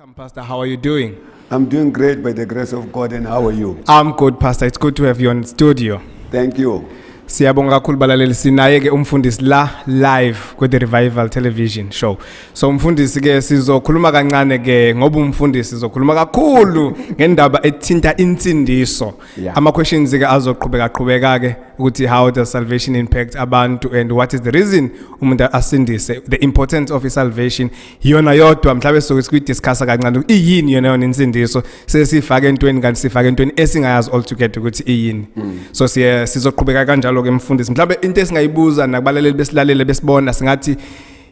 Welcome, Pastor. How are you doing? I'm doing great by the grace of God, and how are you? I'm good, Pastor. It's good to have you on studio. Thank you. Siyabonga kakhulu balaleli sinaye ke umfundisi la live ku the Revival television show. So umfundisi ke sizokhuluma kancane ke ngoba umfundisi sizokhuluma kakhulu ngendaba ethinta insindiso. Yeah. Ama questions ke azoqhubeka ke ukuthi how does salvation impact abantu and what is the reason umuntu asindise, the importance of salvation. Yona yodwa mhlawumbe sokuthi discuss kancane iyini yona insindiso sesifaka entweni kanti sifaka entweni esingayazi all together ukuthi iyini. So sizoqhubeka kanjalo ke mfundisi mhlawumbe into esingayibuza nakubalaleli besilalele besibona singathi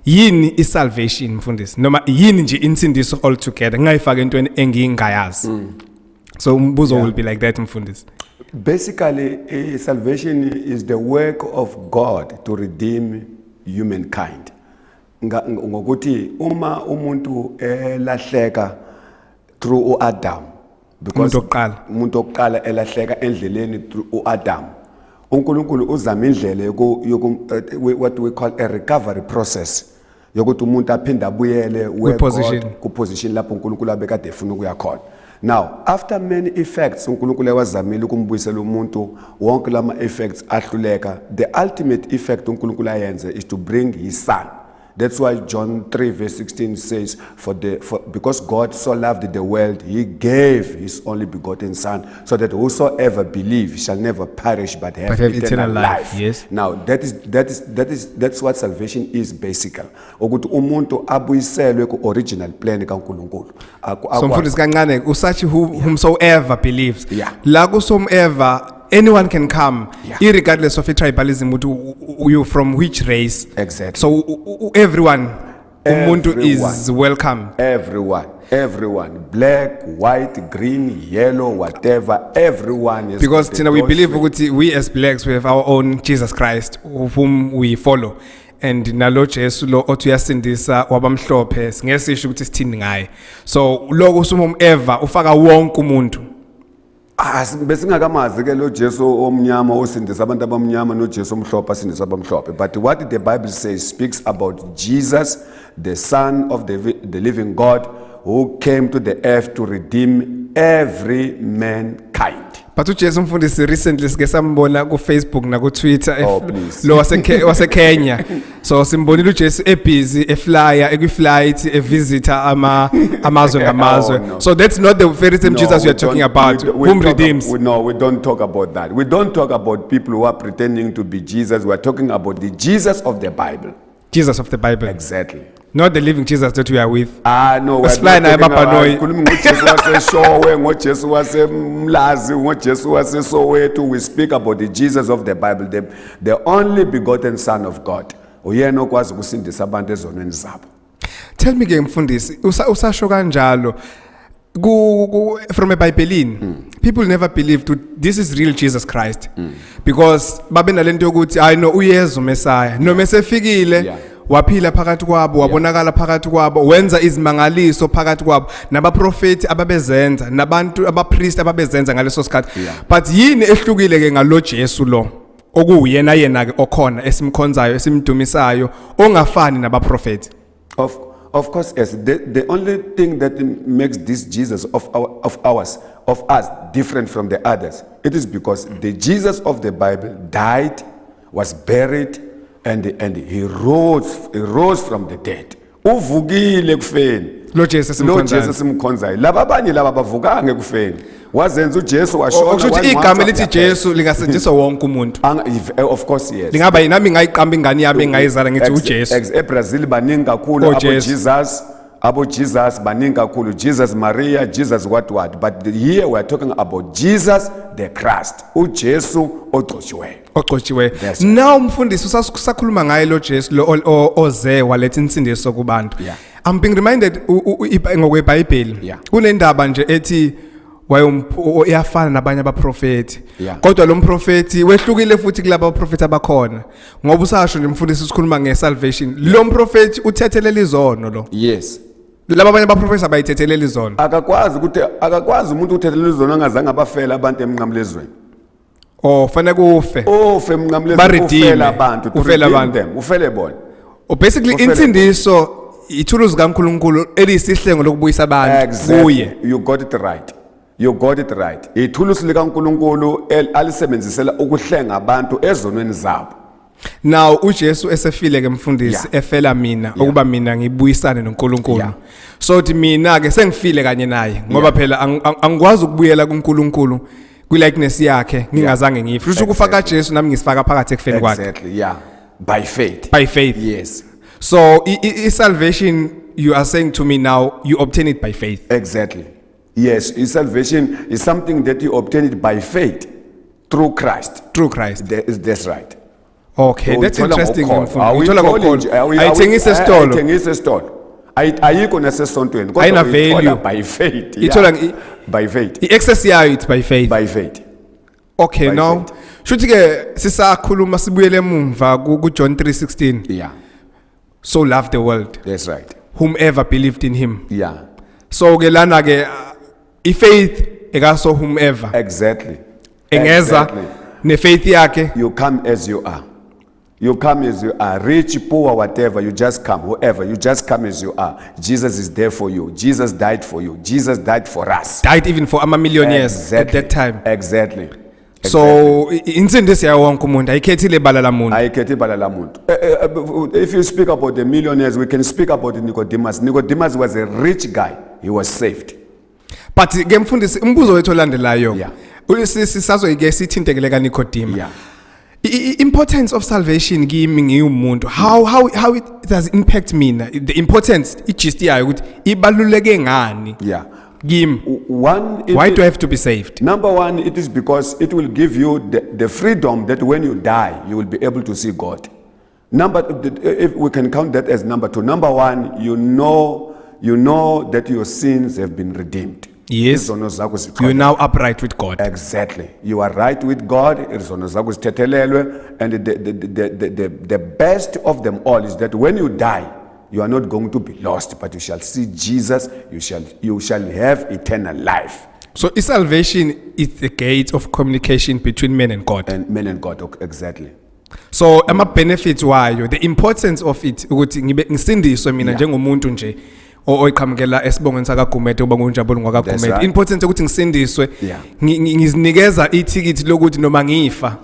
yini isalvation mfundisi noma yini nje insindiso all together ngayifaka entweni engingayazi. So umbuzo will be like that mfundisi. Basically, salvation is the work of God to redeem humankind. Ngokuthi uma umuntu elahleka through Adam, because umuntu oqala elahleka endleleni through Adam. uNkulunkulu uzama indlela what we call a recovery process yokuthi umuntu aphinda abuyele ku position lapho uNkulunkulu abekade efuna ukuya khona. Now after many effects uNkulunkulu wazamile ukumbuyisela umuntu wonke lama effects ahluleka, the ultimate effect uNkulunkulu ayenze is to bring his son. That's why John 3 verse 16 says, because God so loved the world, he gave his only begotten son, so that whosoever believes shall never perish but have eternal life. Yes. Now that's what salvation is basically. Ukuthi umuntu abuyiselwe ku original plan kaNkulunkulu. So mfundisi kancane usathi whomsoever believes. Yeah. La kusomever anyone can come, irregardless of a tribalism, you from which race. Exactly. So everyone umuntu is welcome. Everyone, black, white, green, yellow, whatever, everyone is. Because we believe we as blacks we have our own Jesus Christ whom we follow. And nalo Jesu lo otuyasindisa wabamhlophe singesisho ukuthi sithini ngaye. So lokho usumomever ufaka wonke umuntu. Besingakamazi ke lo Jesu omnyama osindisa abantu abamnyama no Jesu omhlophe asindisa abamhlophe. But what the Bible says speaks about Jesus, the Son of the living God, who came to the earth to redeem every mankind. But uJesu mfundisi recently sike sambona ku Facebook na ku Twitter please. Lo wase Kenya. So simbonile uJesu ebusy eflyer ekuflight evisita amazwe ngamazwe. No. So that's not the very same Jesus we are talking about whom redeems. We don't talk about that. We don't talk about people who are pretending to be Jesus. We are talking about the Jesus of the Bible. Jesus of the Bible. Exactly. Not the living Jesus that we are with. No, we're flying we speak about the Jesus of the Bible, the only begotten Son of God. Tell me again, mfundisi, usasho kanjalo from a Bible, people never believed this is real Jesus Christ. Because babena lento yokuthi I know uyezu Messiah. No mesefikile waphila phakathi kwabo wabonakala phakathi kwabo wenza izimangaliso phakathi kwabo nabaprofeti ababezenza nabantu abapriest ababezenza ngaleso sikhathi. But yini ehlukile ke ngalo Jesu lo okuyena yena ke okhona esimkhonzayo esimdumisayo ongafani nabaprofeti? Of course, yes. The only thing that makes this Jesus of us different from the others, it is because the Jesus of the Bible died, was buried, and he rose from the dead. Uvugile kufeni. Lo Jesus simkhonzayo. Laba abanye laba bavukanga ekufeni. Wazenza uJesu washona. Ukuthi igama lithi Jesu lingasetshenziswa wonke umuntu. Of course, yes. Lingaba nami ngayiqamba ingane yami engayizala ngithi uJesu. eBrazil baningi kakhulu abo Jesus baningi kakhulu, Jesus Maria, Jesus what. But here we are talking about Jesus the Christ. uJesu ogcotshiwe. Now mfundisi usakhuluma ngaye lo Jesu lo oze waletha insindiso kubantu. I'm being reminded ngokweBhayibheli kunendaba nje ethi uyafana nabanye abaprofeti. Kodwa lo mprofeti wehlukile futhi kulabo abaprofeti abakhona. Ngoba usasho nje mfundisi sikhuluma ngesalvation. Lo mprofeti uthethelela izono lo. Yes. Laba abanye abaprofeti abayithethelela izono. Akakwazi umuntu uthethelela izono angazange abafela abantu emnqamlezweni. Fanele kufe. Ufe emnqamlezweni ufela abantu. Ufela bona. Basically insindiso ithuluzi kaNkulunkulu eliyisihlengo lokubuyisa abantu kuye. You got it right. You got it right. Ithulusi likaNkulunkulu alisebenzisela ukuhlenga abantu ezonweni zabo. Now uJesu esefile ke mfundisi efela mina ukuba mina ngibuyisane noNkulunkulu. So uthi mina ke sengifile kanye naye ngoba phela angikwazi ukubuyela kuNkulunkulu kwi-likeness yakhe ngingazange ngife. Futhi ukufaka Jesu nami ngisifaka phakathi ekufeni kwakhe. Exactly, yeah. By faith. By faith. Yes. So salvation you are saying to me now you obtain it by faith. Exactly. Yes, salvation is something that you obtain it by faith through Christ. Through Christ. That's right. Okay, So that's uthola interesting. ngokukholwa. Uthola ngokukholwa. Ayithengise esitolo. Ayithengise esitolo. Ayikho nasesontweni Ayina kodwa uyithola value. by faith. Ithola by faith. I-access yayo it's by faith. By faith. Okay, by now faith. shuthi ke sisakhuluma sibuyele emumva ku John 3:16. Yeah. So love the world That's right. whomever believed in him. Yeah. So ke lana ke i-faith ekaso whomever Exactly. engeza Exactly. ne-faith yakhe. You come as you are. You come as you are. Rich, poor, whatever, you just come. Whoever, you just come as you are. Jesus is there for you. Jesus died for you. Jesus died for us. Died even for million years at that time. Exactly. So insindisi yawo wonke umuntu ayikhethile bala lamuntu. Ayikhethi ibala lamuntu. If you speak about the millionaires, we can speak about Nicodemus. Nicodemus was a rich guy. He was saved. But ke mfundisi umbuzo wethu olandelayo. Yeah. Sisazoyike sithintekele ka Nicodemus. Yeah. Importance of salvation kimi ngiwumuntu. How it does impact mina? The importance igist yayo ukuthi ibaluleke ngani? Yeah. Kimi. Why do I have to be saved? Number one, it is because it will give you the freedom that when you die, you will be able to see God. If we can count that as number two. Number one, you know that your sins have been redeemed. Yes. You're now upright with God. Exactly. You are right with God. And the best of them all is that when you die, you are not going to be lost, but you shall see Jesus. You shall have eternal life. So salvation is the gate of communication between men and God. And men and God, exactly. So ama benefits wayo, the importance of it ukuthi ngisindiswe mina njengomuntu nje oyiqhamukela esibongweni sakaGumede uba ngunjabule ngwakaGumede. Important ukuthi ngisindiswe ngizinikeza ithikithi lokuthi noma ngifa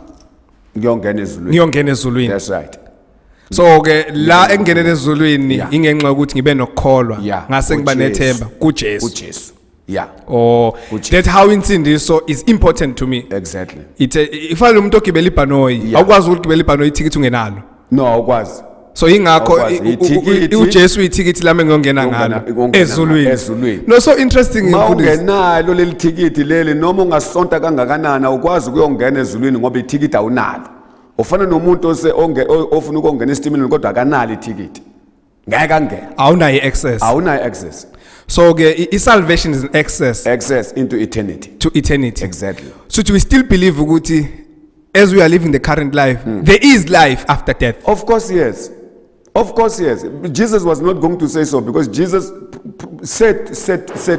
ngiyongena ezulwini. That's right. So ke la engenele ezulwini ingenxa ukuthi ngibe nokukholwa ngase ngiba nethemba kuJesu. Yeah. That how insindiso is important to me. Exactly. Ifana umuntu ogibela ibhanoyi awukwazi ukugibela ibhanoyi ithikithi ungenalo. No, awukwazi. So ingakho uJesu ithikithi lami ngiyongena ngalo ezulwini. No, so interesting mfundisi. Ungenalo leli thikithi leli noma ungasonta kangakanana ukwazi ukuyongena ezulwini ngoba ithikithi awunalo. Ufana nomuntu ofuna ukungena esitimeleni kodwa akanalo ithikithi. Ngeke angena. Awunayo access. So salvation is an access into eternity. To eternity. Exactly. So do we still believe ukuthi as we are living the current life, there is life after death? Of course, yes. Of course, yes. Jesus was not going to say so because Jesus said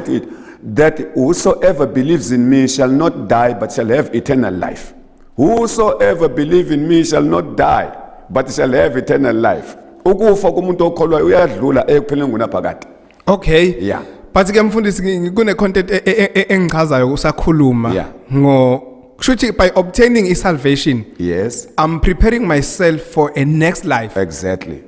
it that whosoever believes in me shall not die but shall have eternal life. Whosoever believes in me shall not die but shall have eternal life. Ukufa kumuntu okholwayo uyadlula ekupheleni ngunaphakade. Okay. Yeah. But ke mfundisi kune content engichazayo usakhuluma kushuthi by obtaining salvation. Yes. I'm preparing myself for a next life. Exactly.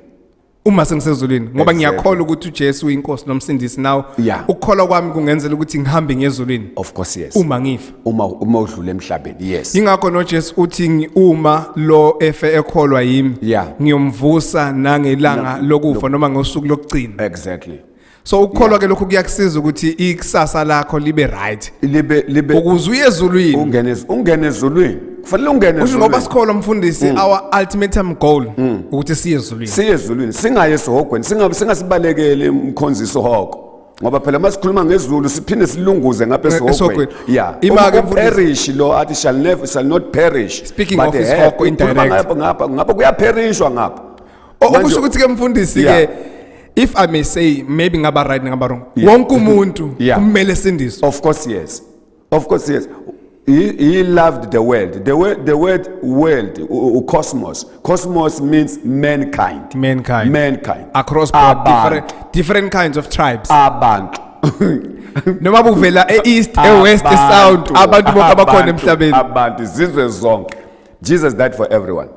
Uma sengisezulwini ngoba ngiyakholwa ukuthi uJesu uyinkosi nomsindisi now ukukholwa kwami kungenzela ukuthi ngihambe ngezulwini. Of course, yes. Uma ngifa. Uma udlule emhlabeni. Yes. Ingakho noJesu uthi uma lo efe ekholwa yimi ngiyomvusa nangelanga lokufa noma ngosuku lokugcina. Exactly. So ukukholwa ke lokho kuyakusiza ukuthi ikusasa lakho libe right. Libe ukuze uyezulwini. Ungene ezulwini. Kufanele ungene ezulwini. Ngoba sikholwa mfundisi our ultimate goal ukuthi siye ezulwini. Siye ezulwini. Singaye esihogweni. Singasibalekele umkhonziso hoko. Ngoba phela masikhuluma ngezulu siphinde silunguze ngapha esihogweni. Yeah. Imake perish lo athi shall not perish. Speaking of his hoko indirect. Ngapha kuyaperishwa ngapha. Okusho ukuthi ke mfundisi ke if I may say maybe ngaba right ngaba wrong wonke umuntu kumele sindiswe. Of course yes. He loved the world. The word world, cosmos means mankind. Mankind. Across Abantu. different kinds of tribes. Abantu. Noma kuvela east, west, south, abantu bonke abakhona emhlabeni. Abantu izizwe zonke. Jesus died for everyone.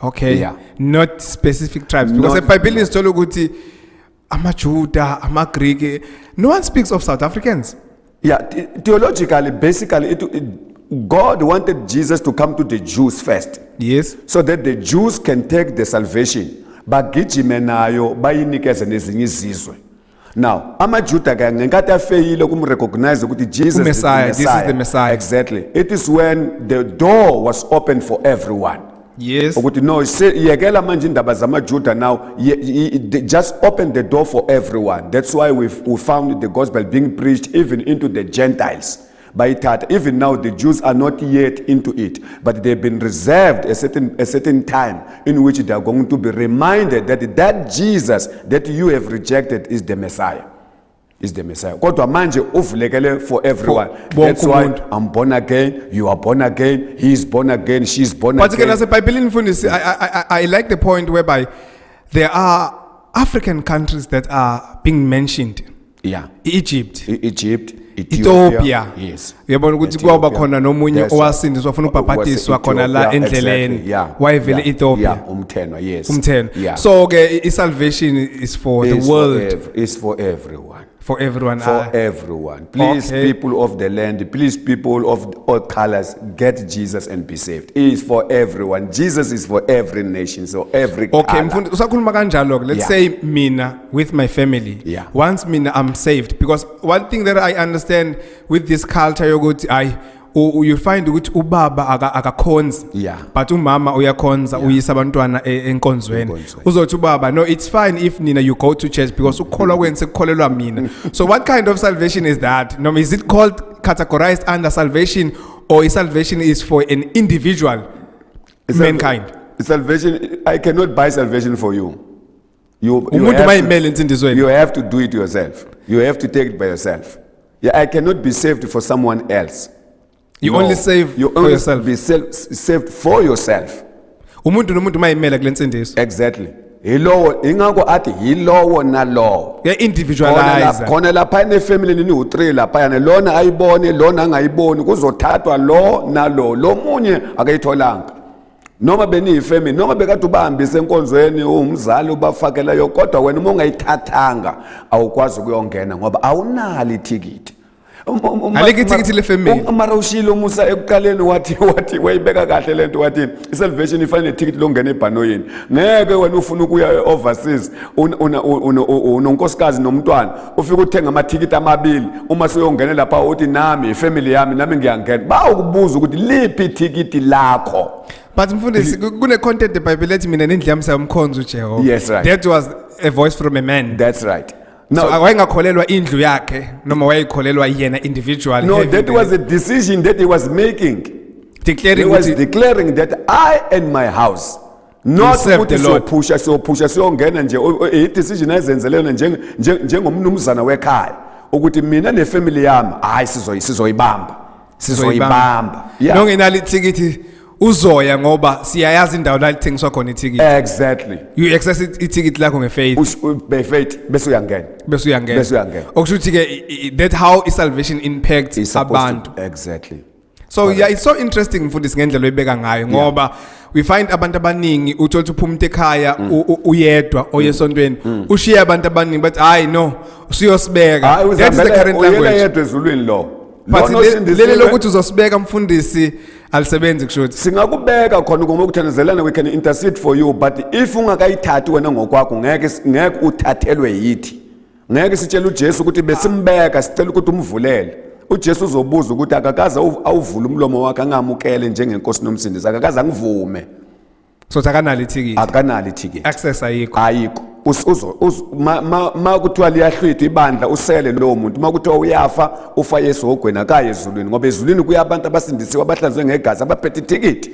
Okay. Yeah. Not specific tribes because the Bible is told ukuthi amaJuda, amaGreek, no one speaks of South Africans. Yeah, theologically, basically, God wanted Jesus to come to the Jews first. Yes. So that the Jews can take the salvation. Bagijime nayo bayinikeze nezinye izizwe. Now, amaJuda ke ngenkathi afeyile ukumrecognize ukuthi Jesus is the Messiah. This is the Messiah. Exactly. It is when the door was open for everyone. Yes. Ukuthi no, yekela manje indaba zamaJuda now, they just open the door for everyone. That's why we found the gospel being preached even into the Gentiles. By that, even now the Jews are not yet into it, but they've been reserved a certain time in which they are going to be reminded that Jesus that you have rejected is the Messiah. Is the Messiah. Kodwa manje uvulekele for everyone. That's why I'm born again, you are born again, he is born again, she is born again. But as a Bible influence, I like the point whereby there are African countries that are being mentioned. Yeah. Egypt, Ethiopia. Yes. Uyabona ukuthi kwaba khona nomunye owasindiswa wafuna ubhabhadiswa khona la endleleni. Wayevele Ethiopia. Umtheno, yes. Umtheno. So ke salvation is for the world. It's for everyone. For everyone. For everyone. Please, people of the land, please, people of all colors, get Jesus and be saved. He is for everyone. Jesus is for every nation, so every color. Okay, usakhuluma kanjalo. Let's say mina with my family. Yeah. Once mina I'm saved, because one thing that I understand with this culture yokuthi you find ukuthi ubaba akakhonzi. Yeah. But umama uyakhonza uyisa abantwana enkonzweni. Uzothi ubaba, no, it's fine if nina you go to church because ukholwa kwenze kukholelwa mina. So what kind of salvation is that? No, is it called categorized under salvation, or salvation is for an individual mankind? Salvation, I cannot buy salvation for you. You have to do it yourself. You have to take it by yourself. Yeah, I cannot be saved for someone else. You only save for yourself. Be saved for yourself. Umuntu nomuntu mayimela kule nsindiso. Exactly. Yilowo ingakho athi yilowo nalowo. Yeah, individualize. Khona lapha ine family nini u3 lapha yana lona ayibone lona angayiboni kuzothathwa lo nalo lo munye akayitholanga. Noma beni family noma bekade ubahambise enkonzweni umzali ubafakela yo kodwa wena uma ungayithathanga awukwazi ukuyongena ngoba awunali ticket. Alike ithikithi le family. Mara ushilo Musa ekuqaleni wathi wayibeka kahle lento wathi isalvation ifana neticket lokungena ebhanoyini. Ngeke wena ufuna ukuya overseas unonkosikazi nomntwana ufika uthenga amathikiti amabili uma suyongena lapha uthi nami ifamily yami nami ngiyangena bawukubuza ukuthi liphi ithikiti lakho. But mfundisi kune content eBhayibheli ethi mina nendliyamsa yomkhonzo uJehova. Yes, right. That was a voice from a man. That's right. No, wayengakholelwa indlu yakhe noma wayekholelwa yena individual. No, that was a decision that he was making. Declaring he was declaring that I and my house not ukuthi siyopusha siyongena nje i decision ayizenzelena njengomnumzana wekhaya ukuthi mina nefamily yami hayi sizoyibamba. Yeah. Nongenali ithikithi uzoya ngoba siyayazi indawo la lithengiswa khona ithikithi. Exactly. You access ithikithi lakho ngefaith. By faith bese uyangena. Okushuthi ke that how salvation impacts abantu. Exactly. So yeah, it's so interesting mfundisi ngendlela oyibeka ngayo ngoba we find abantu abaningi uthola uphuma ekhaya uyedwa oyesontweni ushiya abantu abaningi but hayi no usiyosibeka. That is the current language. Uyedwa ezulwini lo. But lele lokuthi uzosibeka mfundisi alisebenzi kushuthi singakubeka khona ngoba ukuthandazelana we can intercede for you, but if ungakayithathi wena ngokwakho ngeke uthathelwe yithi. Ngeke sitshela uJesu ukuthi besimbeka sicela ukuthi umvulele. uJesu uzobuza ukuthi akakaza awuvula umlomo wakhe angamukele njengenkosi nomsindisi akakaza angivume. So akanali ticket. Akanali ticket. Access ayikho. Ayikho. Ma kuthiwa liyahlwitha ibandla usele lo muntu makuthiwa uyafa ufa Yesu ogwena kaye ezulwini ngoba ezulwini kuya abantu abasindisiwe abahlanzwe ngegazi abaphethe ticket.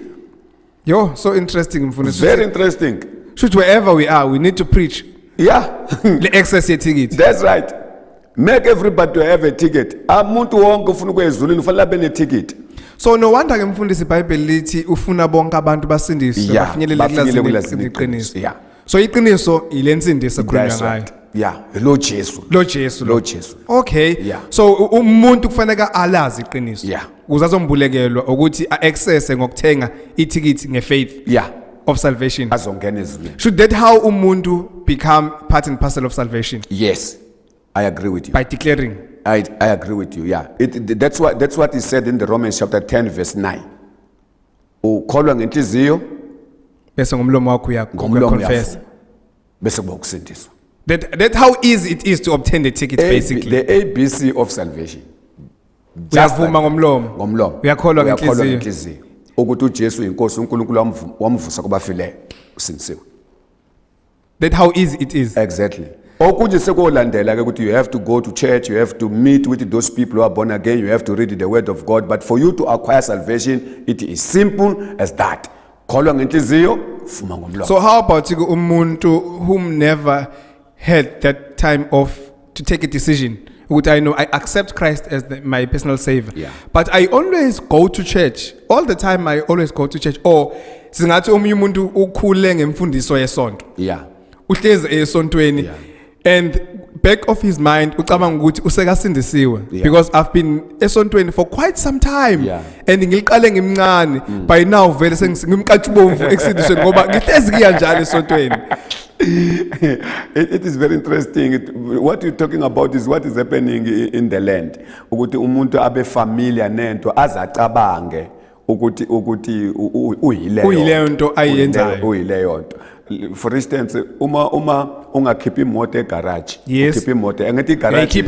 Yo, so interesting mfundisi. Very interesting. Should wherever we are we need to preach. Yeah. The access ye ticket. That's right. Make everybody have a ticket. Umuntu wonke ufuna ukuyezulwini ufanele abe ne ticket. So no wonder ke mfundisi iBhayibheli lithi ufuna bonke abantu basindiswe Yeah, bafinyelele bafinyelele kulazini kulazini iqiniso. yeah. So iqiniso ilensindiso ekhulunywa That's ngayo. right. Yeah, lo Jesu. Lo Jesu Lo Jesu. Okay. Yeah. So umuntu kufanele alazi iqiniso. Yeah. Ukuze azombulekelwa ukuthi access ngokuthenga iticket ngefaith Yeah. of salvation. Azongena ezweni. Should that how umuntu become part and parcel of salvation? Yes. I agree with you. By declaring. I agree with you. Yeah. That's what he said in the Romans chapter 10 verse 9. Ukholwa ngenhliziyo Bese ngomlomo wakho ngomlomo confess. yakho bese kuba ukusindiswa. That how easy it is to obtain the ticket basically. The ABC of salvation. Uyavuma ngomlomo. Ngomlomo. Uyakholwa ngenhliziyo. ngenhliziyo. Ukuthi uJesu inkosi uNkulunkulu wamvusa kubafileyo usindisiwe. That how easy it is. Exactly. Okunje sekulandela ke ukuthi you have to go to church, you have to meet with those people who are born again, you have to read the word of God, but for you to acquire salvation it is simple as that. Kholwa ngenhliziyo, fuma ngomlomo. So how about umuntu whom never had that time of to take a decision? Would I know I accept Christ as my personal savior? Yeah. But I always go to church. All the time I always go to church. Or singathi omunye umuntu ukhule ngemfundiso yesonto. Yeah. Uhlezi esontweni. Yeah. And back of his mind ucabanga ukuthi usekasindisiwe because I've been esontweni for quite some time. Yeah. And ngiliqale ngimncane by now vele sengimqatshubomvu eksindisweni ngoba ngihlezi kiyanjalo esontweni. It is very interesting. What you're talking about is what is happening in the land. Ukuthi umuntu abe familiar nento azacabange ukuthi uyileyo nto ayenzayo. Uyileyo nto. For instance, uma ungakhipha imoto egarage, ukhipha imoto, engathi igarage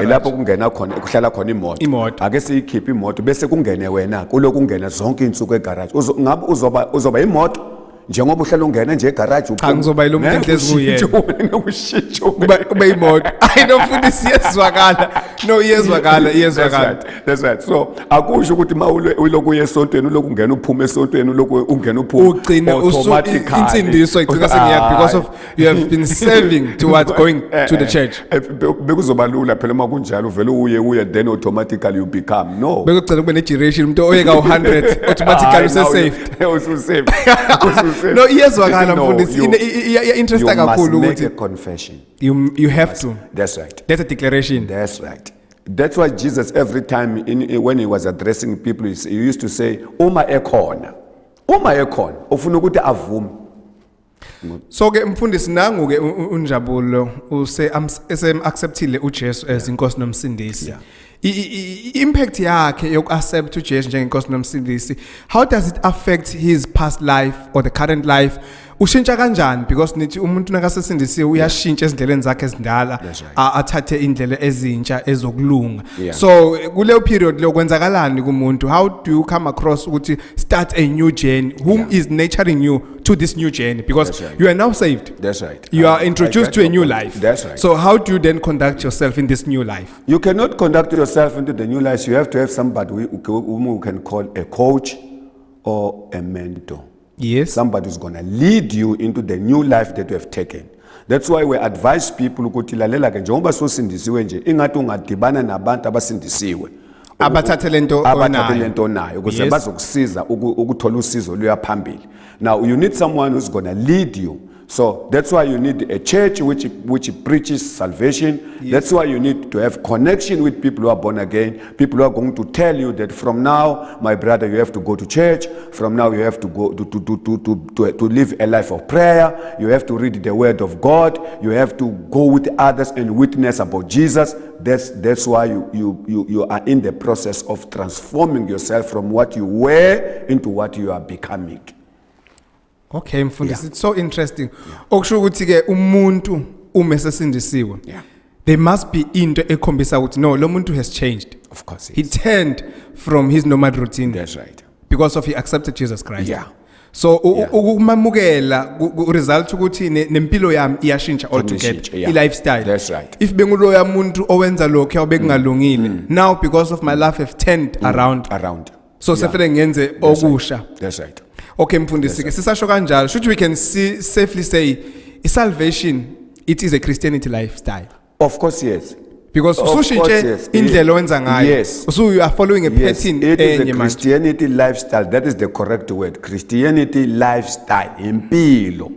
lapho kungena khona kuhlala khona imoto. Ake siyikhipha imoto bese kungene wena kuloku kungena zonke insuku egarage. Ngabe uzoba imoto njengoba uhlala ungena nje egarage cha ngizoba lo muntu enhlezi kuyena ushintsho kube imoto ayinofundisi iyezwakala no iyezwakala. That's right. So akusho ukuthi uloku yesontweni uloku ungena uphuma esontweni uloku ungena uphuma ugcina automatically insindiso igcina sengiya because of you have been serving towards going to the church. Bekuzoba lula phela uma kunjalo uvela uye then automatically you become no bekugcina kube ne generation umuntu oyeka u100 automatically usaved. No iyezwakala mfundisi interest kakhulu ukuthi ukuthi a confession. You have to. That's right. That's a declaration. That's right. That's why Jesus every time when he was addressing people he used to say uma ekhona ufuna ukuthi avume. So ke mfundisi nangu ke unjabulo acceptile uJesu as inkosi nomsindisi. Impact yakhe yokuaccept uJesu njengenkosi nomsindisi, how does it affect his past life or the current life? Ushintsha kanjani because nithi umuntu nakasesindisiwe uyashintsha ezindleleni zakhe ezindala athathe indlela ezintsha ezokulunga. So kuleyo period lokwenzakalani kumuntu? How do you come across ukuthi start a new journey? Whom is nurturing you to this new journey? Because you are now saved. That's right. You are introduced to a new life. That's right. So how do you then conduct yourself in this new life? You cannot conduct yourself into the new life. You have to have somebody who can call a coach or a mentor. Yes. Somebody who's going to lead you into the new life that you have taken. That's why we advise people ukuthi lalela ke njengoba sosindisiwe nje ingathi ungadibana nabantu abasindisiwe abathathe lento nayo ukuze bazokusiza ukuthola usizo luya phambili. Now you need someone who's going to lead you. So that's why you need a church which preaches salvation. Yes. That's why you need to have connection with people who are born again, people who are going to tell you that from now, my brother, you have to go to church. From now, you have to go to live a life of prayer. You have to read the word of God. You have to go with others and witness about Jesus. That's why you are in the process of transforming yourself from what you were into what you are becoming. Okay, mfundisi, it's so interesting. Okusho ukuthi ke umuntu umesesindisiwe. There must be into ekhombisa ukuthi no, lo muntu has changed. Of course. He turned from his normal routine. That's right. Because of he accepted Jesus Christ. Yeah. So ukumamukela result ukuthi nempilo yami iyashintsha altogether lifestyle. That's right. If benguloya umuntu owenza lokho obekungalungile, now because of my life have turned around. So sefele ngenze okusha. That's right. Okay mfundisi ke sisasho kanjalo should we can safely say salvation it is a Christianity lifestyle. Of course yes. because Of course, usushintshe yes. indlela owenza ngayo. Yes. So you are following a Yes, pattern it is a enye manje. Christianity lifestyle. That is the correct word. Christianity lifestyle. Impilo.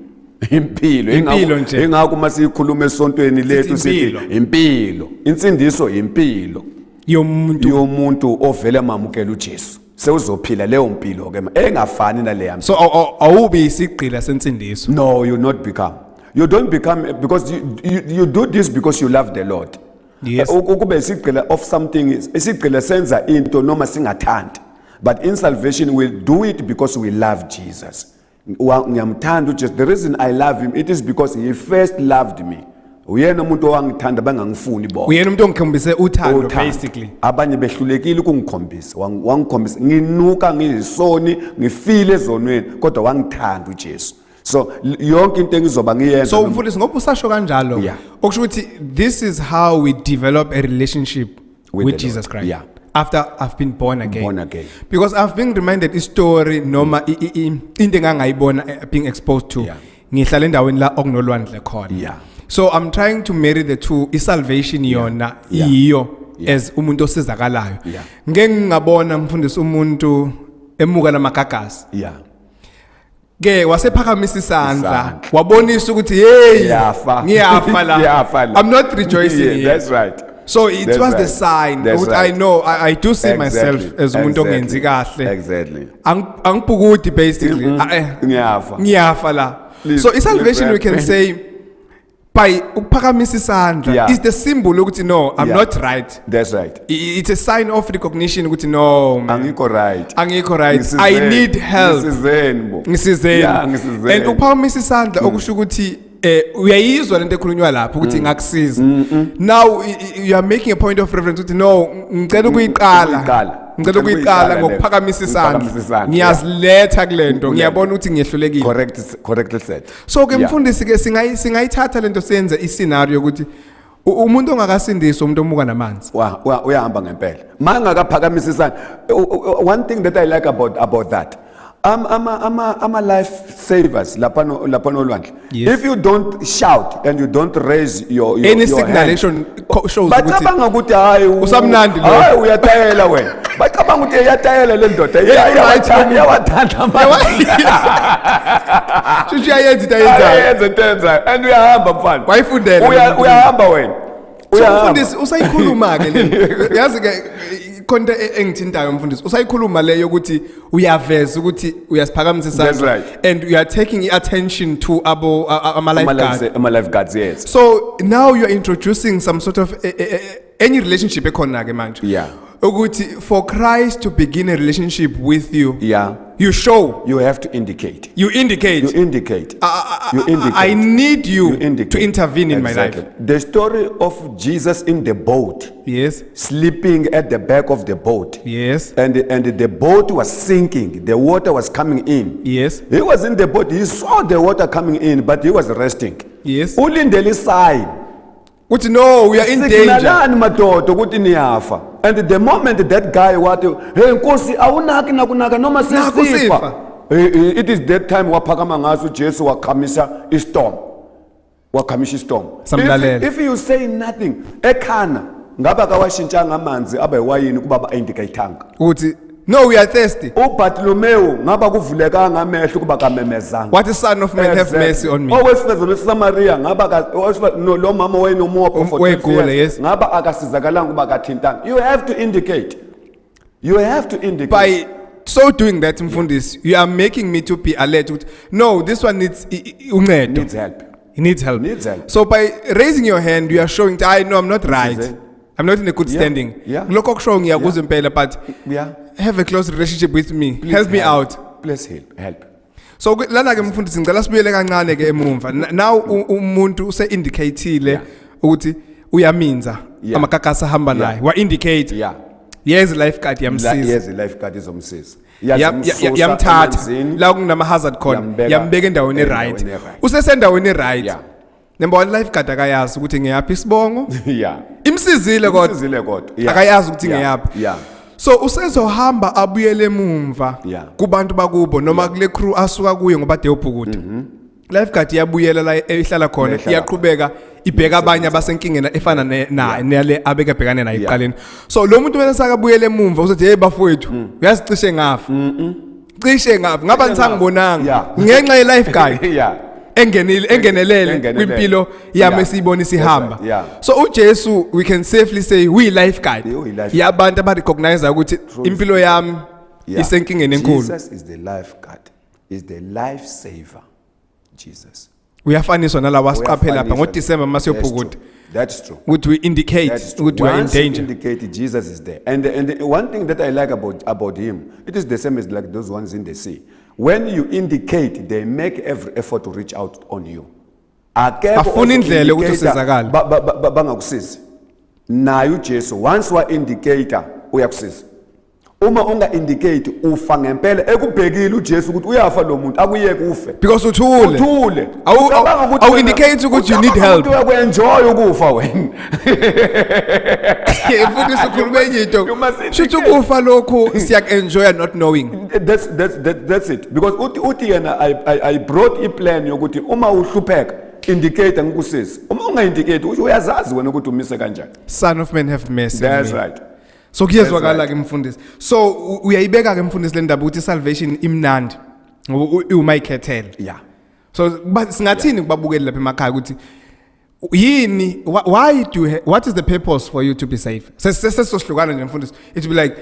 Impilo. Impilo nje. Ingakho masikhuluma esontweni lethu sithi impilo. impilo. Insindiso impilo. Yomuntu ovela mamukela uJesu. Sewuzophila leyo mpilo ke engafani nale yami. So awubi isigqila sensindiso. No, you not become. You don't become because you do this because you love the Lord. Yes. Ukube isigqila of something is isigqila senza into noma singathandi. But in salvation we'll do it because we love Jesus. Ngiyamthanda uJesu. The reason I love him it is because he first loved me. Uyena umuntu owangithanda bangangifuni bona. Uyena umuntu ongikhombise uthando basically. Abanye behlulekile ukungikhombisa. Wangikhombisa nginuka ngizisoni, ngifile ezonweni kodwa wangithanda uJesu. So yonke into engizoba ngiyenza. So umfundisi ngoba usasho kanjalo. Okusho ukuthi this is how we develop a relationship with Jesus Christ. Yeah. After I've been born again. Born again. Because I've been reminded a story noma into engangayibona being exposed to. Ngihlala endaweni la okunolwandle khona. Yeah. So I'm trying to marry the two. Salvation yona iyo as umuntu osizakalayo. Ngeke ngabona mfundisi umuntu emuka namagagasi. Yeah. Ke wasephakamisa isandla wabonisa ukuthi hey ngiyafa la. I'm not rejoicing here. That's right. So it was the sign that I know I do see myself as umuntu ongenzi kahle. Exactly. Angibhukudi basically. Ngiyafa la. So salvation we can say by ukuphakamisa isandla is the symbol ukuthi no I'm not right. That's right. It's a sign of recognition ukuthi no angikho right. I need help. Ngisizeni. And ukuphakamisa isandla okusho ukuthi uyayizwa lento ekhulunywa lapho ukuthi ngakusiza. Now you are making a point of reference ukuthi no ngicela ukuyiqala ngokuphakamisa isandla. Ngiyaziletha kulento ngiyabona ukuthi ngiyehlulekile. Correctly said. So ke mfundisi ke singayithatha lento senze iscenario ukuthi umuntu ongakasindiswa umuntu omuka namanzi. Uyahamba ngempela. Mangakaphakamisa isandla. One thing that I like about that. I'm a life savers lapha nolwandle. If you don't shout and you don't raise your any signalation shows ukuthi bacabanga ukuthi hayi usamnandi lo hayi uyatayela wena bacabanga ukuthi uyatayela le ndoda iyawathanda manje uyayenza tenza and uyahamba mfana wayifundela uyahamba wena umfundisi usayikhuluma ke le yazi ke konke engithintayo mfundisi usayikhuluma leyo ukuthi uyaveza ukuthi uyasiphakamisa isandla and you are taking attention to ama lifeguards yes. So now you are introducing some sort of any relationship ekhona ke manje ukuthi for Christ to begin a relationship with you you show you have to indicate I need you to intervene in my life. The story of Jesus in the boat sleeping at the back of the boat and the boat was sinking, the water was coming in, he was in the boat, he saw the water coming in but he was resting, ulindele sign ukuthi no we are in danger madoda ukuthi niyafa. And the moment that guy hey Nkosi awunaki nakunaka noma sisifa it is that time waphakama ngaso uJesu wakhamisha istorm if you say nothing ekhana ngaba kawashintshanga amanzi aba yiwayini kuba ba-indicatanga ukuthi no we are thirsty. uBartholomew ngaba kuvulekanga amehlo kuba kamemezanga. What is son of man have mercy on me. Owesifazane weSamaria ngaba no lo mama wayenomoya for 12 years ngaba akasizakalanga kuba kathintanga. You have to indicate. By so doing that mfundisi you are making me to be alert. No, this one needs help. He needs help. So by raising your hand you are showing I know I'm not right. I'm not in a good standing. Lokho kusho ngiyakuza impela but have a close relationship with me. Please help me out. Please help. So lana ke mfundisi ngicela sibuyele kancane ke emumva. Now umuntu use indicatile ukuthi uyaminza amagagasa ahamba naye. Wa indicate. Yes lifeguard yamsiza. Yes lifeguard izomsiza. Yamthatha la kunama hazard khona. Yambeka endaweni right. Usesendaweni right. Number one lifeguard akayazi ukuthi ngiyaphi isibongo. Imsizile kodwa. Akayazi ukuthi ngiyaphi. So usezohamba abuyele emumva kubantu bakubo noma kule crew asuka kuyo ngoba de ubhukuda. lifeguard iyabuyela la ehlala khona Ehlala iyaqhubeka ibheka abanye abasenkingeni efana nale abeke bhekane nayo iqaleni so lo muntu wena sakabuyele emumva uzothi hey bafowethu uyazicishe ngafa cishe ngafa ngaba ngisangibonanga ngenxa ye lifeguard engenelele kwimpilo yami esiyibona isihamba so uJesu we can safely say we lifeguard yabantu abarecognize ukuthi impilo yami isenkingeni enkulu. Jesus is the lifeguard, is the life saver. Jesus. Uyafaniswa nalawa siqaphela lapha ngoDecember masiyobhukuda. That's true. Would we indicate would we are in danger? Indicate Jesus is there. And one thing that I like about him, it is the same as like those ones in the sea. When you indicate, they make every effort to reach out on you. Bafuna indlela ukuthi usizakale. Bangakusizi. Naye uJesu once wa indicator uyakusiza. Uma unga indicate ufa ngempela ekubhekile uJesu ukuthi uyafa lo muntu akuyeke ufe because uthule awu indicate ukuthi you need help uyakuenjoy ukufa wena futhi sikhuluma enye into shithi ukufa lokho siyakenjoy not knowing that's it because uthi yena I brought a plan yokuthi uma uhlupheka indicate ngikusiza uma unga indicate uyazazi wena ukuthi umise kanjani. Son of man have mercy. That's right. So kuyezwakala ke mfundisi so uyayibeka ke mfundisi le ndaba ukuthi salvation imnandi umayikhethela so singathini kubabukeli lapha emakhaya ukuthi yini what is the purpose for you to be saved sesihlukana nje mfundisi it will be like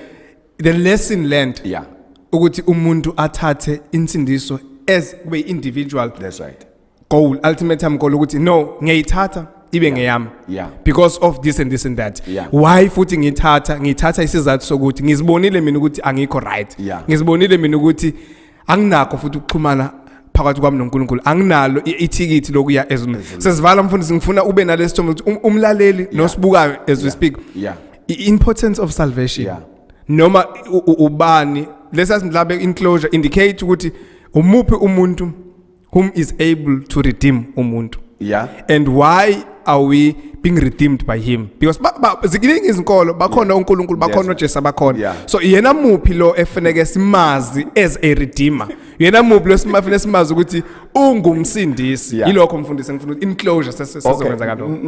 the lesson learned ukuthi umuntu athathe insindiso as kube individual. That's right. Goal ultimate goal ukuthi no ngiyayithatha ibe ngeyami because of this and this and that. Why futhi ngithatha isizathu sokuthi ngizibonile mina ukuthi angikho right. Ngizibonile mina ukuthi anginakho futhi ukuxhumana phakathi kwami noNkulunkulu anginalo ithikithi lokuya ezweni. Sesivala mfundisi ngifuna ube nalesithombe ukuthi umlaleli nosibukayo as we speak. Importance of salvation. Noma ubani lesasimlabe enclosure indicate ukuthi umuphi umuntu whom is able to redeem umuntu. And why are we being redeemed by him? Because zikiningi izinkolo bakhona uNkulunkulu bakhona uJesu bakhona. So yena muphi lo efaneke simazi as a redeemer. Yena muphi lo simafuna simazi ukuthi ungumsindisi. Yilokho mfundisi ngifuna inclosure sesizokwenza kanjalo.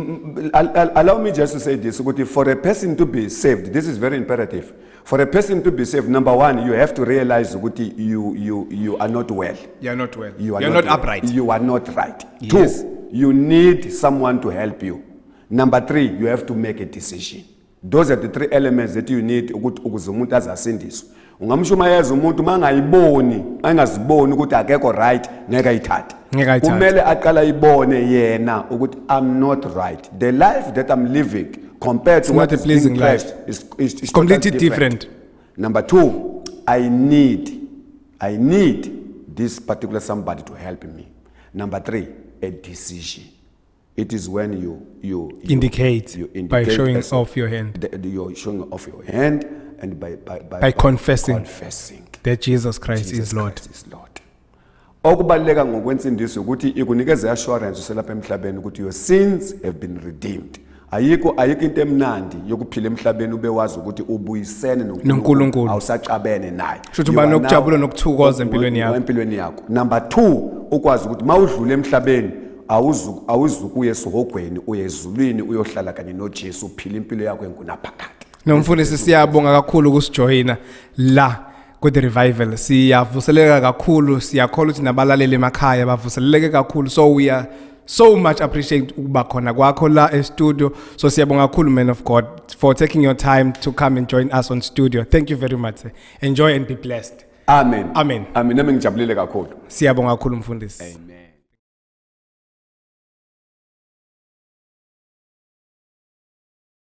Allow me just to say this ukuthi for a person to be saved, this is very imperative. For a person to be saved, number one, you have to realize ukuthi you are not well. You are not well. You are not well. upright. You are not right. Yes. 2, you need someone to help you. Number 3, you have to make a decision. Those are the 3 elements that you need ukuze umuntu azasindiswe. Ungamshumayeza umuntu mangayiboni, angaziboni ukuthi akekho right, ngeke ayithathe. Kumele aqala ibone yena ukuthi I'm not right. The life that I'm living compared to what is pleasing life is completely different. Number 2, I need this particular somebody to help me. Number 3, a decision. It is when you indicate by showing off your hand. You're showing off your hand and by confessing that Jesus Christ is Lord. Okubaleka ngokwensindiso ukuthi ikunikeza assurance uselapha emhlabeni ukuthi your sins have been redeemed. Ayikho into emnandi yokuphila emhlabeni ube wazi ukuthi ubuyisene noNkulunkulu awusacabene naye. Shothi uba nokujabula nokuthokoza empilweni yakho. Number 2, ukwazi ukuthi mawudlula emhlabeni awuzukuye esihogweni uyezulwini uyohlala kanye noJesu uphila impilo yakho enkunaphakade. Nomfundisi siyabonga kakhulu ukusijoyina la ku the revival. Siyavuseleka kakhulu, siyakholwa ukuthi nabalaleli emakhaya bavuseleleke kakhulu. So we are so much appreciate ukuba khona kwakho la e-studio. So siyabonga kakhulu man of God for taking your time to come and join us on studio. Thank you very much. Enjoy and be blessed. Amen. Amen. Amen. Nami ngijabulile kakhulu. Siyabonga kakhulu mfundisi.